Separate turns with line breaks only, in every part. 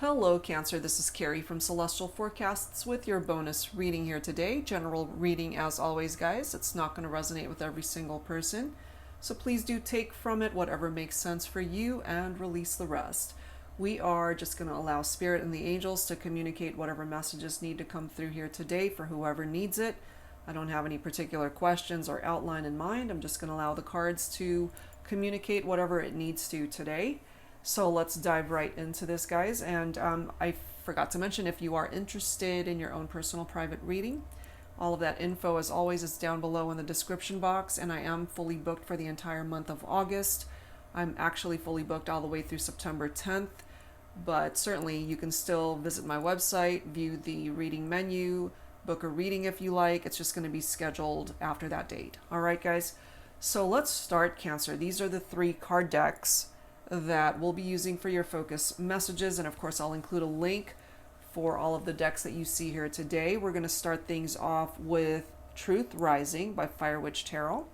Hello Cancer, this is Carrie from Celestial Forecasts with your bonus reading here today. General reading as always, guys. It's not going to resonate with every single person, so please do take from it whatever makes sense for you and release the rest. We are just going to allow Spirit and the angels to communicate whatever messages need to come through here today for whoever needs it. I don't have any particular questions or outline in mind. I'm just going to allow the cards to communicate whatever it needs to today. So let's dive right into this, guys. And I forgot to mention, if you are interested in your own personal private reading, all of that info, as always, is down below in the description box. And I am fully booked for the entire month of August. I'm actually fully booked all the way through September 10th. But certainly you can still visit my website, view the reading menu, book a reading if you like. It's just going to be scheduled after that date. All right, guys. So let's start, Cancer. These are the 3 card decks that we'll be using for your focus messages, and of course I'll include a link for all of the decks that you see here today. We're going to start things off with Truth Rising by Fire Witch Tarot.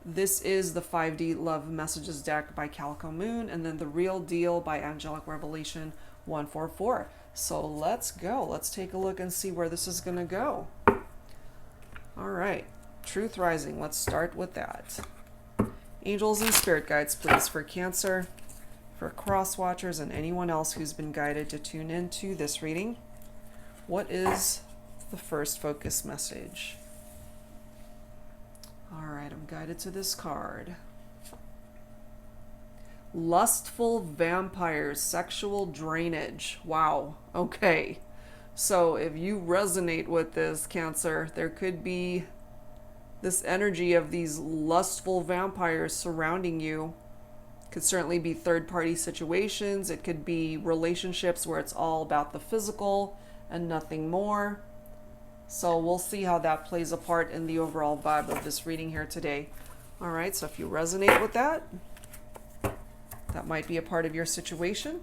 This is the 5D Love Messages deck by Calico Moon, and then The Real Deal by Angelic Revelation 144. So let's go. Let's take a look and see where this is going to go. All right, Truth Rising. Let's start with that. Angels and spirit guides, please, for Cancer, for cross watchers, and anyone else who's been guided to tune into this reading. What is the first focus message? All right, I'm guided to this card. Lustful vampires, sexual drainage. Wow. Okay. So if you resonate with this, Cancer, there could be this energy of these lustful vampires surrounding you. Could certainly be third-party situations. It could be relationships where it's all about the physical and nothing more. So we'll see how that plays a part in the overall vibe of this reading here today. All right, so if you resonate with that, that might be a part of your situation.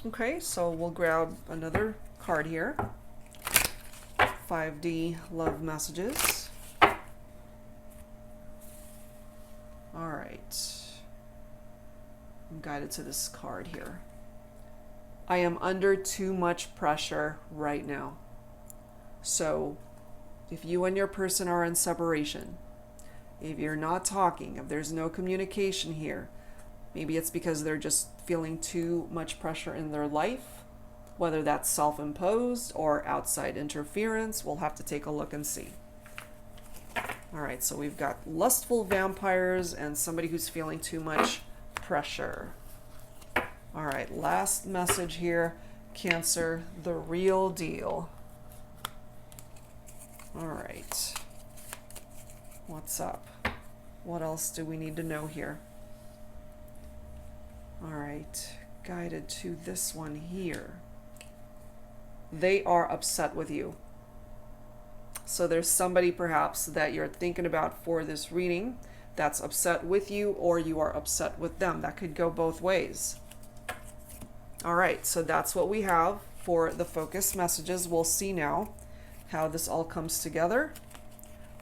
Okay, so we'll grab another card here. 5D Love Messages. All right, I'm guided to this card here. I am under too much pressure right now. So if you and your person are in separation, if you're not talking, if there's no communication here, maybe it's because they're just feeling too much pressure in their life, whether that's self-imposed or outside interference. We'll have to take a look and see. All right, so we've got lustful vampires and somebody who's feeling too much pressure. All right, last message here, Cancer, the real deal. All right, what's up? What else do we need to know here? All right, guided to this one here. They are upset with you. So there's somebody perhaps that you're thinking about for this reading that's upset with you, or you are upset with them. That could go both ways. All right, so that's what we have for the focus messages. We'll see now how this all comes together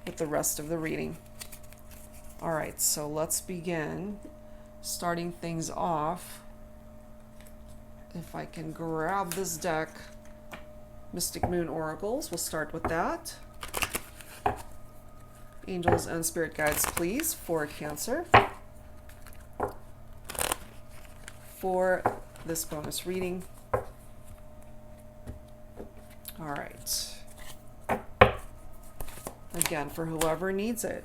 with the rest of the reading. All right, so let's begin starting things off. If I can grab this deck, Mystic Moon Oracles, we'll start with that. Angels and spirit guides, please, for Cancer, for this bonus reading. All right. Again, for whoever needs it.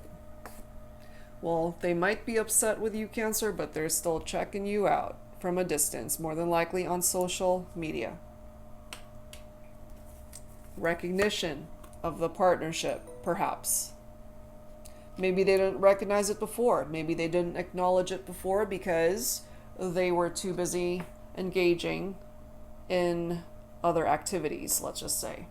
Well, they might be upset with you, Cancer, but they're still checking you out from a distance, more than likely on social media. Recognition of the partnership, perhaps. Maybe they didn't recognize it before. Maybe they didn't acknowledge it before because they were too busy engaging in other activities, let's just say.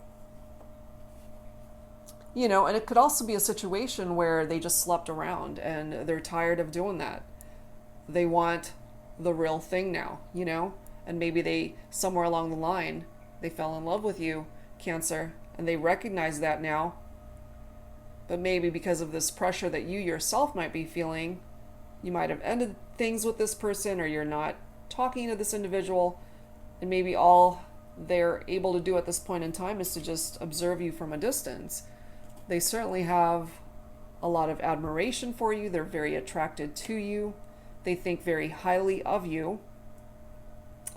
You know, and it could also be a situation where they just slept around and they're tired of doing that. They want the real thing now, you know? And maybe they, somewhere along the line, they fell in love with you, Cancer, and they recognize that now. But maybe because of this pressure that you yourself might be feeling, you might have ended things with this person, or you're not talking to this individual, And maybe all they're able to do at this point in time is to just observe you from a distance. They certainly have a lot of admiration for you. They're very attracted to you. They think very highly of you.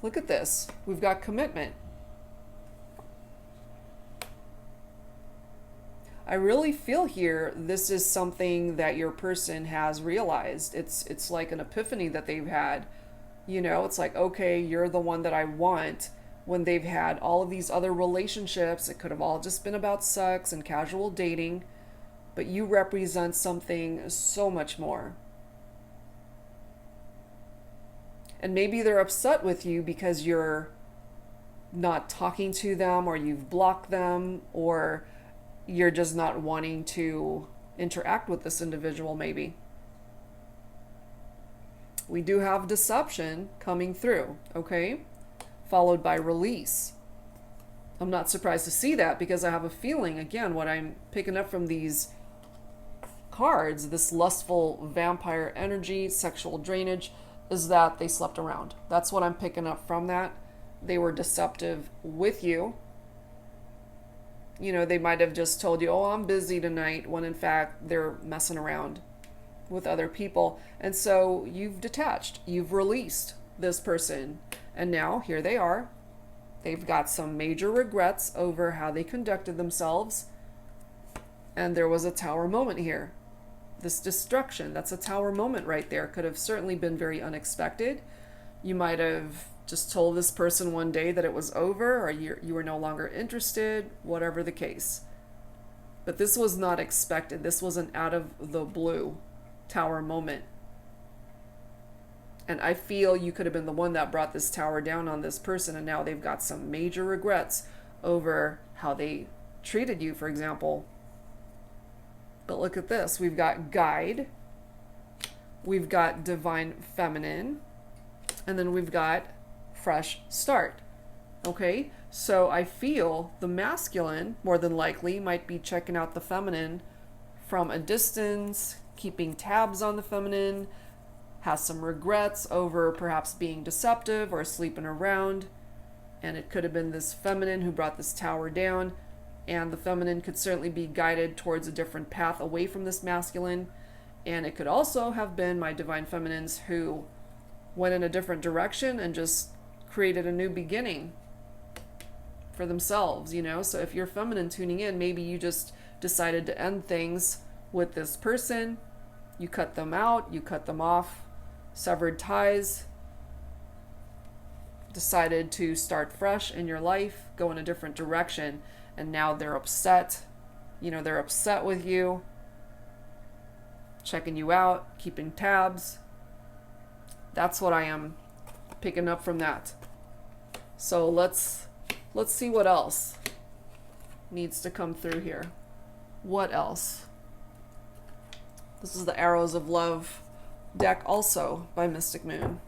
Look at this. We've got commitment. I really feel here this is something that your person has realized. It's like an epiphany that they've had. You know, it's like, okay, you're the one that I want. When they've had all of these other relationships, it could have all just been about sex and casual dating, but you represent something so much more. And maybe they're upset with you because you're not talking to them, or you've blocked them, or you're just not wanting to interact with this individual maybe. We do have deception coming through, okay? Followed by release. I'm not surprised to see that, because I have a feeling, again, what I'm picking up from these cards, this lustful vampire energy, sexual drainage, is that they slept around. That's what I'm picking up from that. They were deceptive with you. You know, they might have just told you, oh, I'm busy tonight, when in fact they're messing around with other people. And so you've detached, you've released this person. And now here they are. They've got some major regrets over how they conducted themselves. And there was a tower moment here. This destruction, that's a tower moment right there. Could have certainly been very unexpected. You might have just told this person one day that it was over, or you were no longer interested, whatever the case. But this was not expected. This was an out of the blue tower moment. And I feel you could have been the one that brought this tower down on this person, and now they've got some major regrets over how they treated you, for example. But look at this. We've got guide. We've got divine feminine. And then we've got fresh start. Okay? So I feel the masculine, more than likely, might be checking out the feminine from a distance, keeping tabs on the feminine, has some regrets over perhaps being deceptive or sleeping around. And it could have been this feminine who brought this tower down. And the feminine could certainly be guided towards a different path away from this masculine. And it could also have been my divine feminines who went in a different direction and just created a new beginning for themselves, you know? So if you're feminine tuning in, maybe you just decided to end things with this person. You cut them out, you cut them off, severed ties, decided to start fresh in your life, go in a different direction. And now they're upset. You know, they're upset with you, checking you out, keeping tabs. That's what I am picking up from that. So let's see what else needs to come through here. What else? This is the Arrows of Love deck, also by Mystic Moon.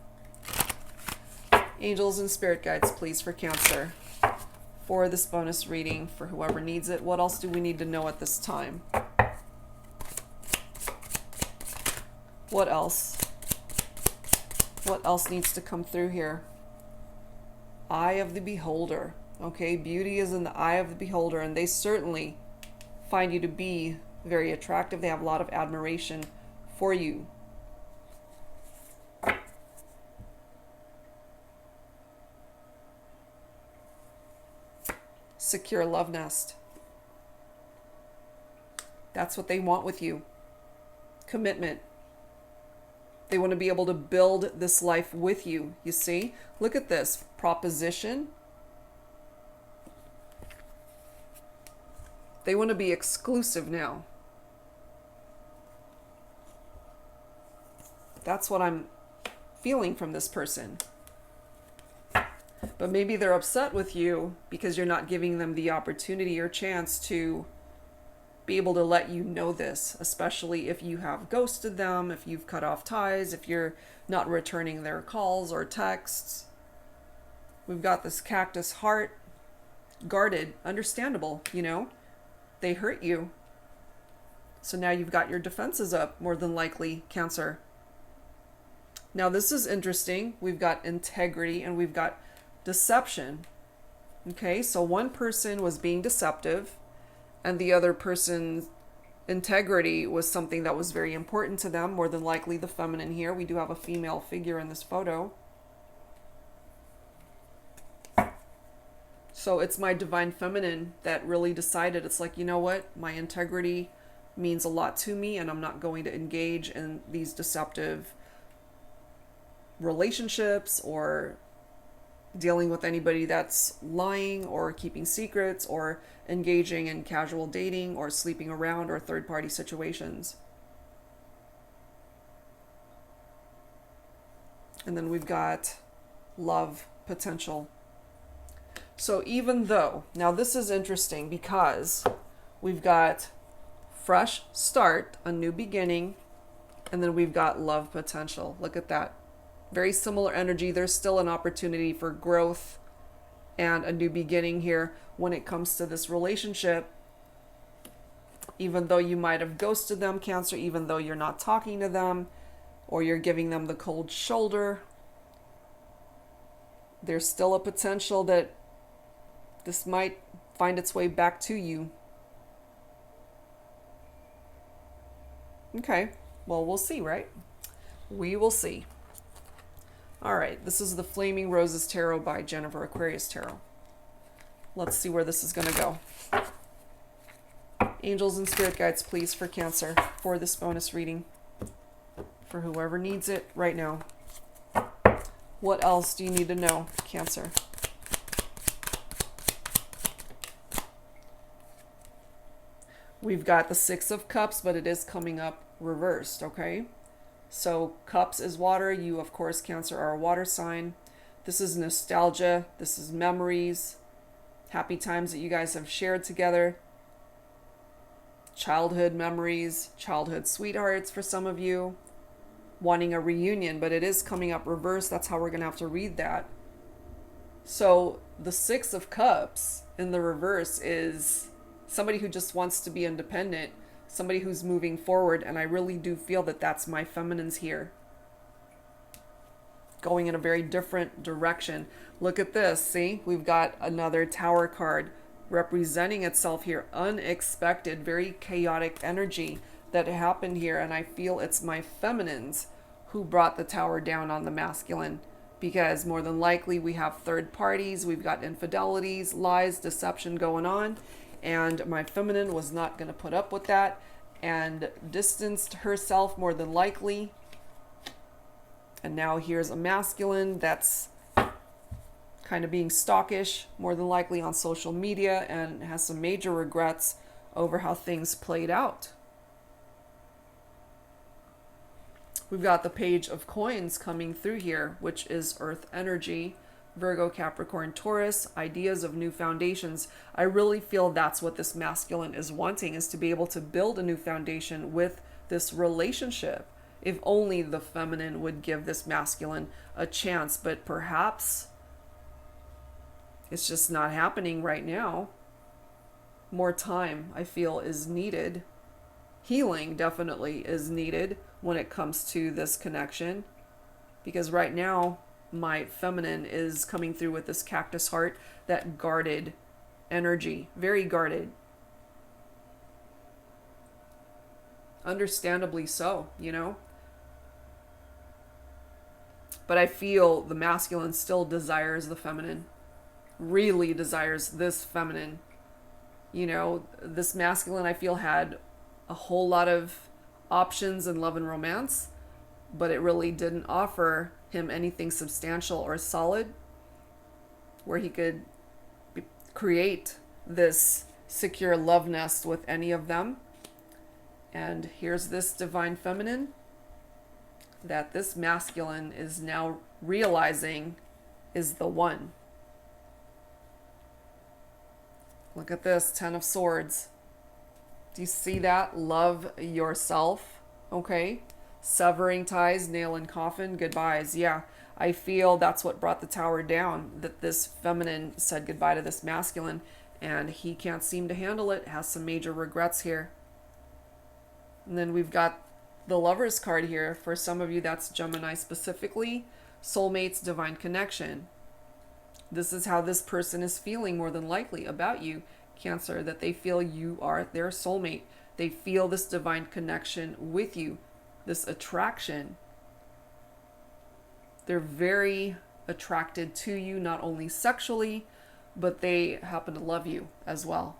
Angels and spirit guides, please, for Cancer. For this bonus reading, for whoever needs it. What else do we need to know at this time? What else? What else needs to come through here? Eye of the beholder. Okay, beauty is in the eye of the beholder, and they certainly find you to be very attractive. They have a lot of admiration for you. Secure love nest. That's what they want with you. Commitment. They want to be able to build this life with you. You see? Look at this. Proposition. They want to be exclusive now. That's what I'm feeling from this person. But maybe they're upset with you because you're not giving them the opportunity or chance to be able to let you know this, especially if you have ghosted them, if you've cut off ties, if you're not returning their calls or texts. We've got this cactus heart, guarded, understandable, you know. They hurt you. So now you've got your defenses up, more than likely, Cancer. Now this is interesting. We've got integrity and we've got deception. Okay, so one person was being deceptive, and the other person's integrity was something that was very important to them, more than likely the feminine here. We do have a female figure in this photo. So it's my divine feminine that really decided, it's like, you know what, my integrity means a lot to me, and I'm not going to engage in these deceptive relationships or dealing with anybody that's lying or keeping secrets or engaging in casual dating or sleeping around or third-party situations. And then we've got love potential. So even though, now this is interesting because we've got fresh start, a new beginning, and then we've got love potential. Look at that. Very similar energy. There's still an opportunity for growth and a new beginning here when it comes to this relationship. Even though you might have ghosted them, Cancer, even though you're not talking to them or you're giving them the cold shoulder, there's still a potential that this might find its way back to you. Okay, well, we'll see, right? We will see. All right, this is the Flaming Roses Tarot by Jennifer Aquarius Tarot. Let's see where this is going to go. Angels and spirit guides, please, for Cancer, for this bonus reading, for whoever needs it right now. What else do you need to know, Cancer? We've got the Six of Cups, but it is coming up reversed, okay? So cups is water. You, of course, Cancer, are a water sign. This is nostalgia. This is memories. Happy times that you guys have shared together. Childhood memories. Childhood sweethearts for some of you. Wanting a reunion, but it is coming up reversed. That's how we're going to have to read that. So the Six of Cups in the reverse is somebody who just wants to be independent. Somebody who's moving forward, and I really do feel that that's my feminines here. Going in a very different direction. Look at this, see? We've got another Tower card representing itself here. Unexpected, very chaotic energy that happened here, and I feel it's my feminines who brought the Tower down on the masculine, because more than likely we have third parties, we've got infidelities, lies, deception going on, and my feminine was not going to put up with that and distanced herself more than likely. And now here's a masculine that's kind of being stalkish, more than likely on social media, and has some major regrets over how things played out. We've got the Page of Coins coming through here, which is Earth energy. Virgo, Capricorn, Taurus, ideas of new foundations. I really feel that's what this masculine is wanting, is to be able to build a new foundation with this relationship. If only the feminine would give this masculine a chance, but perhaps it's just not happening right now. More time, I feel, is needed. Healing definitely is needed when it comes to this connection, because right now my feminine is coming through with this cactus heart, that guarded energy, very guarded. Understandably so, you know. But I feel the masculine still desires the feminine, really desires this feminine. You know, this masculine, I feel, had a whole lot of options in love and romance, but it really didn't offer him anything substantial or solid where he could create this secure love nest with any of them. And here's this divine feminine that this masculine is now realizing is the one. Look at this, Ten of Swords. Do you see that? Love yourself, okay? Severing ties, nail and coffin, goodbyes. Yeah, I feel that's what brought the Tower down, that this feminine said goodbye to this masculine, and he can't seem to handle it, has some major regrets here. And then we've got the Lovers card here. For some of you, that's Gemini specifically. Soulmates, divine connection. This is how this person is feeling more than likely about you, Cancer, that they feel you are their soulmate. They feel this divine connection with you, this attraction. They're very attracted to you, not only sexually, but they happen to love you as well.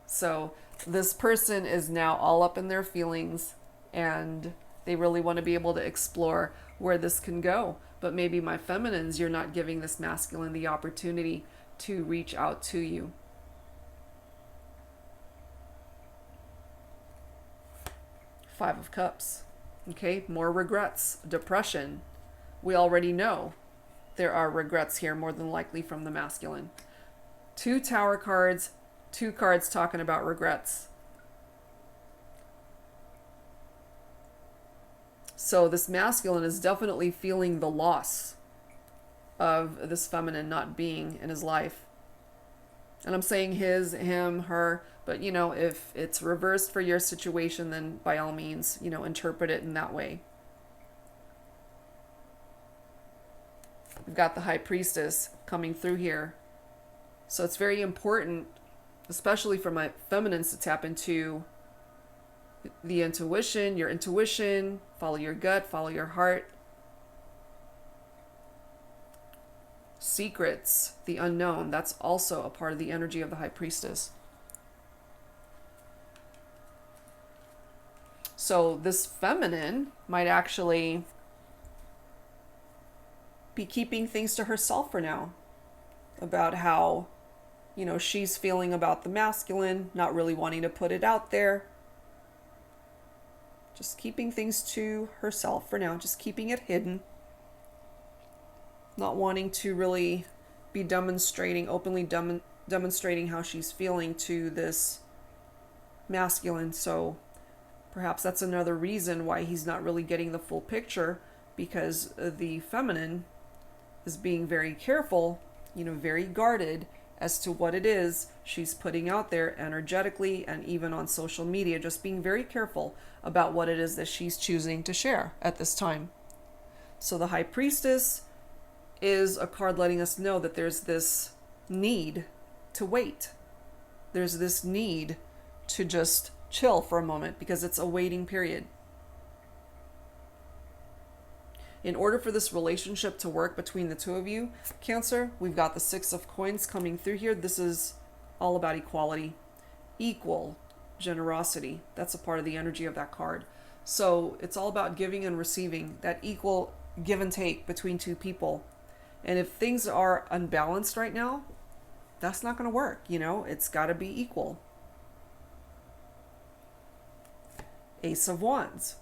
So this person is now all up in their feelings, and they really want to be able to explore where this can go. But maybe my feminines, you're not giving this masculine the opportunity to reach out to you. Five of Cups. Okay, more regrets, depression. We already know there are regrets here, more than likely from the masculine. Two Tower cards, two cards talking about regrets. So this masculine is definitely feeling the loss of this feminine not being in his life. And I'm saying his, him, her, but you know, if it's reversed for your situation, then by all means, you know, interpret it in that way. We've got the High Priestess coming through here. So it's very important, especially for my feminines, to tap into the intuition, your intuition, follow your gut, follow your heart. Secrets, the unknown, that's also a part of the energy of the High Priestess. So this feminine might actually be keeping things to herself for now about how, you know, she's feeling about the masculine, not really wanting to put it out there. Just keeping things to herself for now, just keeping it hidden. Not wanting to really be demonstrating, openly demonstrating how she's feeling to this masculine. So perhaps that's another reason why he's not really getting the full picture, because the feminine is being very careful, you know, very guarded as to what it is she's putting out there energetically and even on social media, just being very careful about what it is that she's choosing to share at this time. So the High Priestess is a card letting us know that there's this need to wait. There's this need to just chill for a moment because it's a waiting period. In order for this relationship to work between the two of you, Cancer, we've got the Six of Coins coming through here. This is all about equality, equal generosity. That's a part of the energy of that card. So it's all about giving and receiving, that equal give and take between two people. And if things are unbalanced right now, that's not going to work. You know, it's got to be equal. Ace of Wands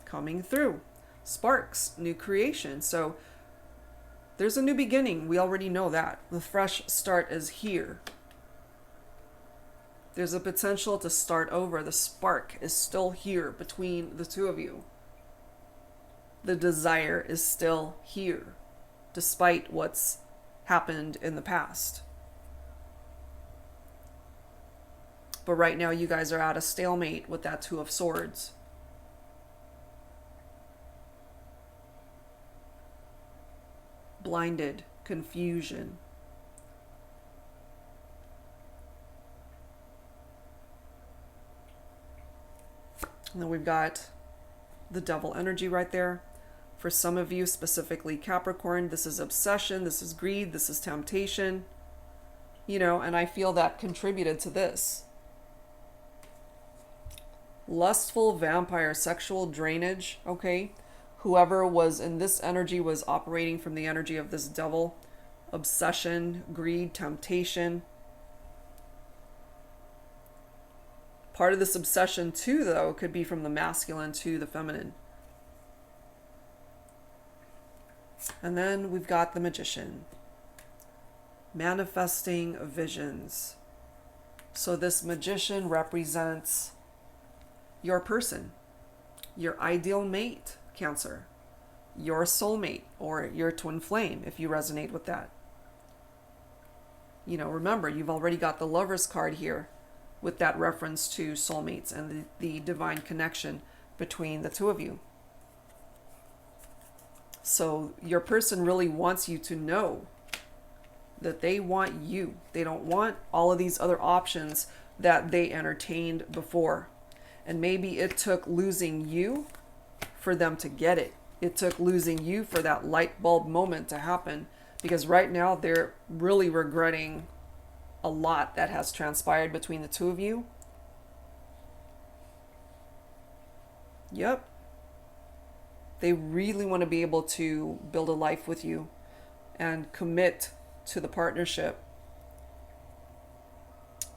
coming through. Sparks, new creation. So there's a new beginning. We already know that. The fresh start is here. There's a potential to start over. The spark is still here between the two of you. The desire is still here, despite what's happened in the past. But right now you guys are at a stalemate with that Two of Swords. Blinded, confusion. And then we've got the Devil energy right there. For some of you, specifically Capricorn, this is obsession, this is greed, this is temptation. You know, and I feel that contributed to this. Lustful vampire, sexual drainage, okay? Whoever was in this energy was operating from the energy of this devil. Obsession, greed, temptation. Part of this obsession too, though, could be from the masculine to the feminine. And then we've got the Magician. Manifesting visions. So this Magician represents your person, your ideal mate, Cancer, your soulmate, or your twin flame, if you resonate with that. You know, remember, you've already got the Lover's card here with that reference to soulmates and the divine connection between the two of you. So your person really wants you to know that they want you. They don't want all of these other options that they entertained before. And maybe it took losing you for them to get it. It took losing you for that light bulb moment to happen. Because right now they're really regretting a lot that has transpired between the two of you. Yep. They really want to be able to build a life with you and commit to the partnership.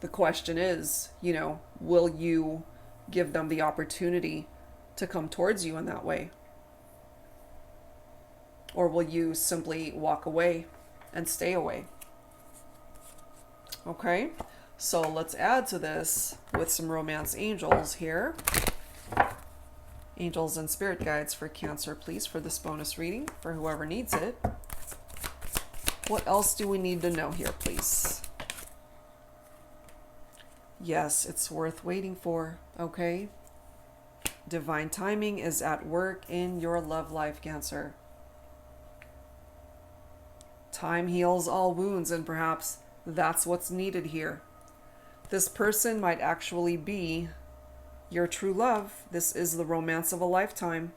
The question is, will you give them the opportunity to come towards you in that way? Or will you simply walk away and stay away? Okay, so let's add to this with some romance angels here. Angels and spirit guides for Cancer, please, for this bonus reading, for whoever needs it. What else do we need to know here, please? Yes, it's worth waiting for, okay? Divine timing is at work in your love life, Cancer. Time heals all wounds, and perhaps that's what's needed here. This person might actually be your true love. This is the romance of a lifetime.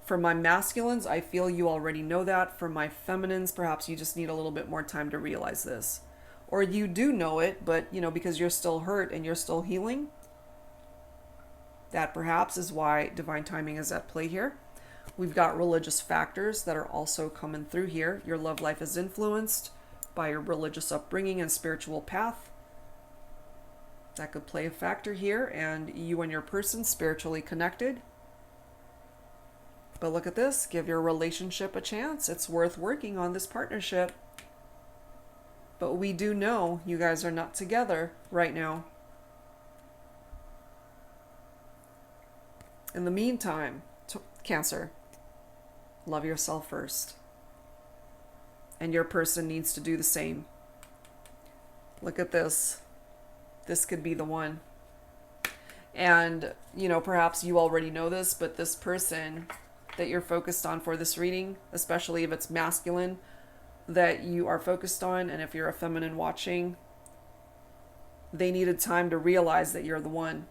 For my masculines, I feel you already know that. For my feminines, perhaps you just need a little bit more time to realize this. Or you do know it, but, because you're still hurt and you're still healing, that perhaps is why divine timing is at play here. We've got religious factors that are also coming through here. Your love life is influenced by your religious upbringing and spiritual path. That could play a factor here, and you and your person spiritually connected. But look at this. Give your relationship a chance. It's worth working on this partnership. But we do know you guys are not together right now. In the meantime, Cancer, love yourself first. And your person needs to do the same. Look at this. This could be the one. And, perhaps you already know this, but this person that you're focused on for this reading, especially if it's masculine that you are focused on, and if you're a feminine watching, they needed time to realize that you're the one.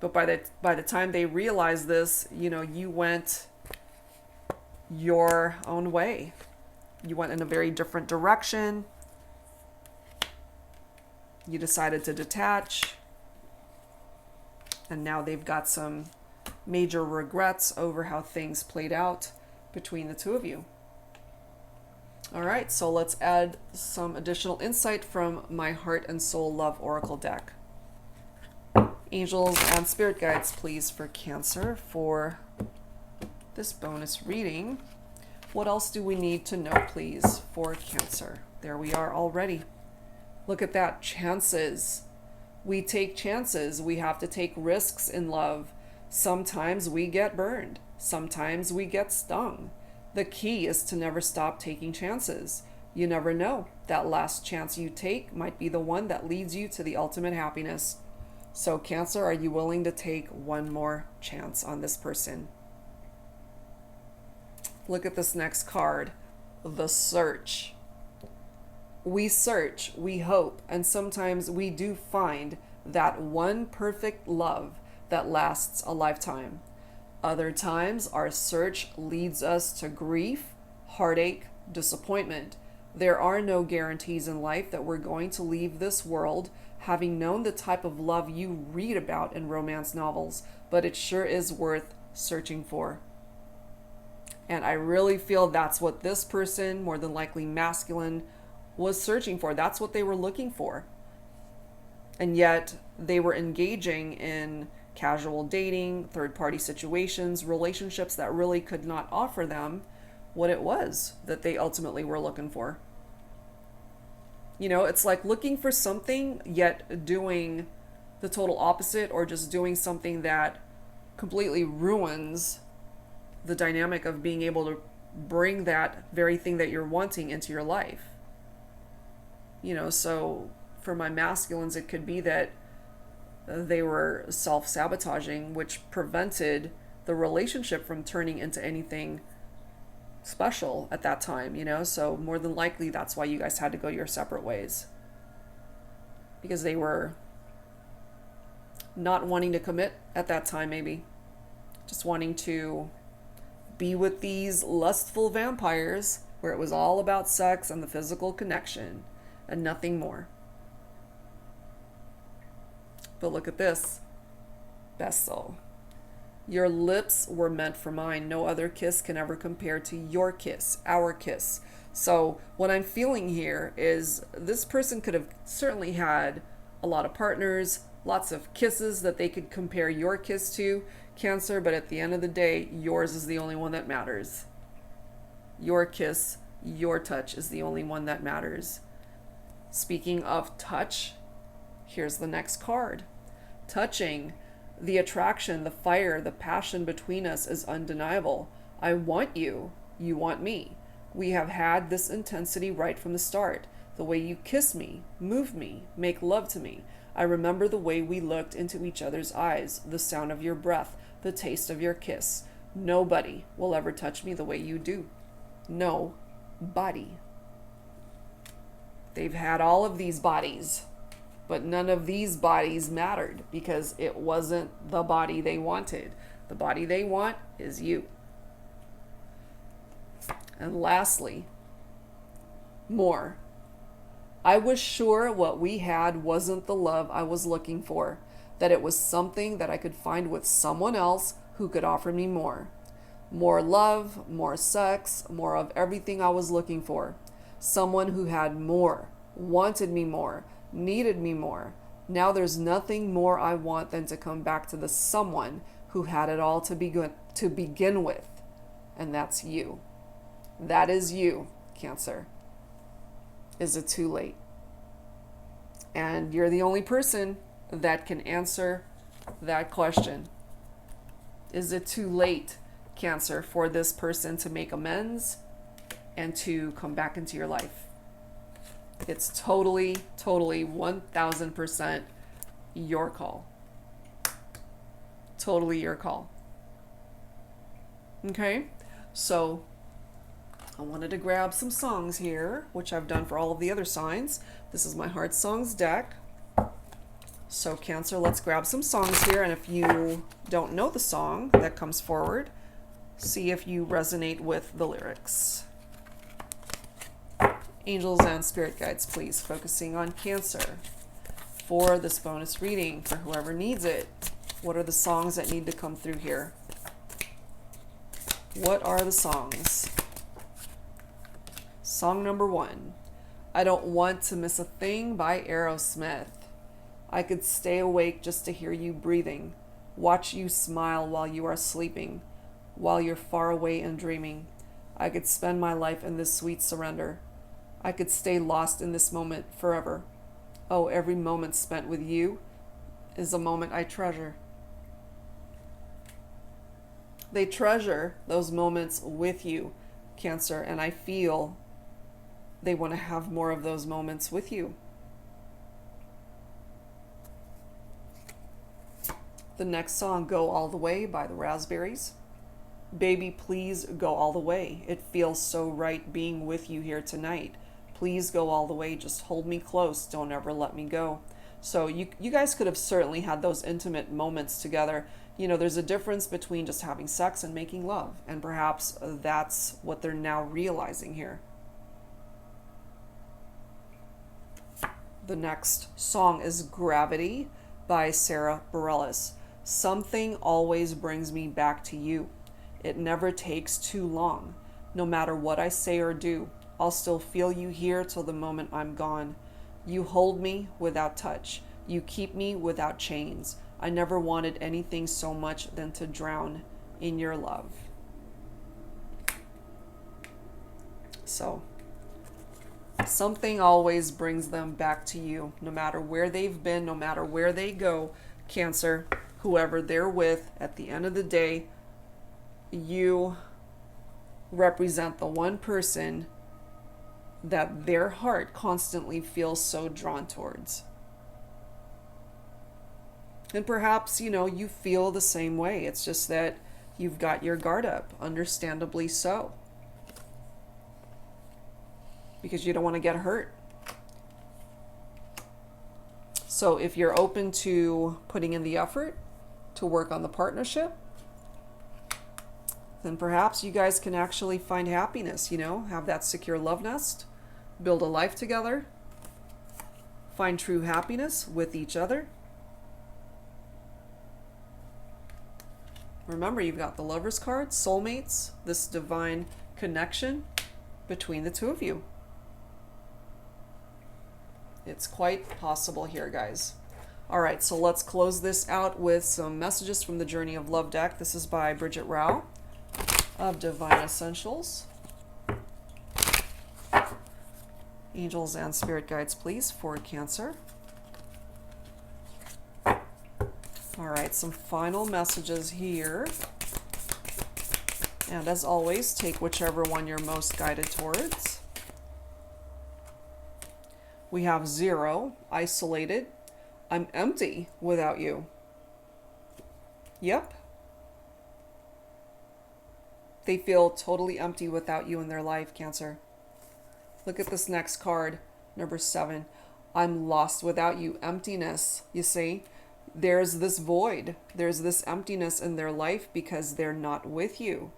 But by the time they realized this, you went your own way. You went in a very different direction. You decided to detach. And now they've got some major regrets over how things played out between the two of you. All right, so let's add some additional insight from my Heart and Soul Love Oracle deck. Angels and spirit guides, please, for Cancer for this bonus reading. What else do we need to know, please, for Cancer? There we are already. Look at that. Chances. We take chances. We have to take risks in love. Sometimes we get burned. Sometimes we get stung. The key is to never stop taking chances. You never know. That last chance you take might be the one that leads you to the ultimate happiness. So, Cancer, are you willing to take one more chance on this person? Look at this next card. The Search. We search, we hope, and sometimes we do find that one perfect love that lasts a lifetime. Other times, our search leads us to grief, heartache, disappointment. There are no guarantees in life that we're going to leave this world having known the type of love you read about in romance novels, but it sure is worth searching for. And I really feel that's what this person, more than likely masculine, was searching for. That's what they were looking for. And yet they were engaging in casual dating, third-party situations, relationships that really could not offer them what it was that they ultimately were looking for. It's like looking for something, yet doing the total opposite, or just doing something that completely ruins the dynamic of being able to bring that very thing that you're wanting into your life. So for my masculines, it could be that they were self-sabotaging, which prevented the relationship from turning into anything special at that time, you know? So more than likely, that's why you guys had to go your separate ways. Because they were not wanting to commit at that time, maybe. Just wanting to be with these lustful vampires where it was all about sex and the physical connection and nothing more. But look at this. Best soul. Your lips were meant for mine. No other kiss can ever compare to your kiss, our kiss. So what I'm feeling here is this person could have certainly had a lot of partners, lots of kisses that they could compare your kiss to, Cancer, but at the end of the day, yours is the only one that matters. Your kiss, your touch is the only one that matters. Speaking of touch, here's the next card. Touching, the attraction, the fire, the passion between us is undeniable. I want you, you want me. We have had this intensity right from the start. The way you kiss me, move me, make love to me. I remember the way we looked into each other's eyes, the sound of your breath, the taste of your kiss. Nobody will ever touch me the way you do. Nobody. They've had all of these bodies, but none of these bodies mattered because it wasn't the body they wanted. The body they want is you. And lastly, more. I was sure what we had wasn't the love I was looking for, that it was something that I could find with someone else who could offer me more. More love, more sex, more of everything I was looking for. Someone who had more, wanted me more, needed me more. Now there's nothing more I want than to come back to the someone who had it all to begin with. And that's you. That is you, Cancer. Is it too late? And you're the only person that can answer that question. Is it too late, Cancer, for this person to make amends and to come back into your life? It's totally 1000% your call. Totally your call. Okay, so I wanted to grab some songs here, which I've done for all of the other signs. This is my Heart Songs deck. So Cancer, let's grab some songs here. And if you don't know the song that comes forward, see if you resonate with the lyrics. Angels and spirit guides, please, focusing on Cancer for this bonus reading for whoever needs it. What are the songs that need to come through here? What are the songs? Song number 1, I Don't Want to Miss a Thing by Aerosmith. I could stay awake just to hear you breathing, watch you smile while you are sleeping, while you're far away and dreaming. I could spend my life in this sweet surrender. I could stay lost in this moment forever. Oh, every moment spent with you is a moment I treasure. They treasure those moments with you, Cancer, and I feel they want to have more of those moments with you. The next song, Go All the Way by the Raspberries. Baby, please go all the way. It feels so right being with you here tonight. Please go all the way. Just hold me close. Don't ever let me go. So you guys could have certainly had those intimate moments together. You know, there's a difference between just having sex and making love. And perhaps that's what they're now realizing here. The next song is Gravity by Sarah Bareilles. Something always brings me back to you. It never takes too long. No matter what I say or do, I'll still feel you here till the moment I'm gone. You hold me without touch. You keep me without chains. I never wanted anything so much than to drown in your love. So, something always brings them back to you, no matter where they've been, no matter where they go, Cancer, whoever they're with, at the end of the day, you represent the one person that their heart constantly feels so drawn towards. And perhaps, you know, you feel the same way. It's just that you've got your guard up, understandably so. because you don't want to get hurt. So if you're open to putting in the effort to work on the partnership, then perhaps you guys can actually find happiness, you know, have that secure love nest, build a life together, find true happiness with each other. Remember, you've got the Lover's card, soulmates, this divine connection between the two of you. It's quite possible here, guys. All right, so let's close this out with some messages from the Journey of Love deck. This is by Bridget Rao of Divine Essentials. Angels and spirit guides, please, for Cancer. All right, some final messages here. And as always, take whichever one you're most guided towards. We have 0, isolated. I'm empty without you. Yep. They feel totally empty without you in their life, Cancer. Look at this next card, number 7. I'm lost without you. Emptiness, you see? There's this void. There's this emptiness in their life because they're not with you.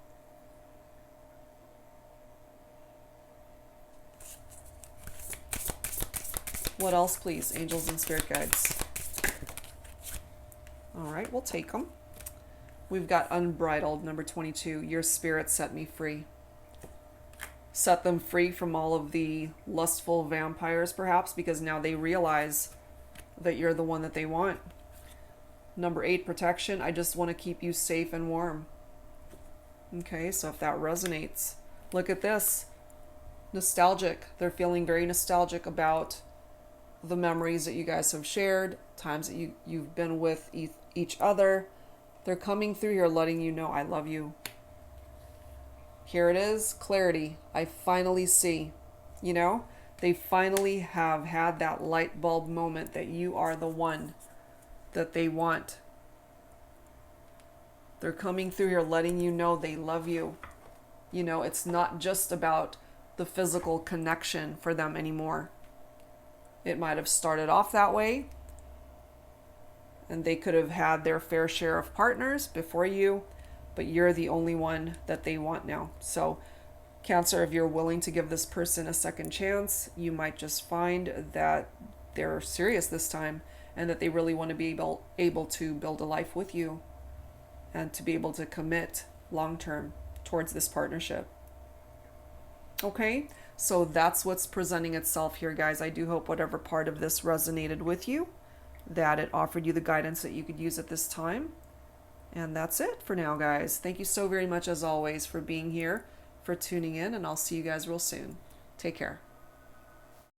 What else, please, angels and spirit guides? All right, we'll take them. We've got unbridled, number 22. Your spirit set me free. Set them free from all of the lustful vampires, perhaps, because now they realize that you're the one that they want. Number 8, protection. I just want to keep you safe and warm. Okay, so if that resonates, look at this. Nostalgic. They're feeling very nostalgic about the memories that you guys have shared, times that you've been with each other. They're coming through here letting you know, I love you. Here it is, clarity. I finally see. You know, they finally have had that light bulb moment that you are the one that they want. They're coming through here letting you know they love you. You know, it's not just about the physical connection for them anymore. It might have started off that way, and they could have had their fair share of partners before you, but you're the only one that they want now. So, Cancer, if you're willing to give this person a second chance, you might just find that they're serious this time and that they really want to be able to build a life with you and to be able to commit long-term towards this partnership. Okay? So that's what's presenting itself here, guys. I do hope whatever part of this resonated with you, that it offered you the guidance that you could use at this time. And that's it for now, guys. Thank you so very much, as always, for being here, for tuning in, and I'll see you guys real soon. Take care.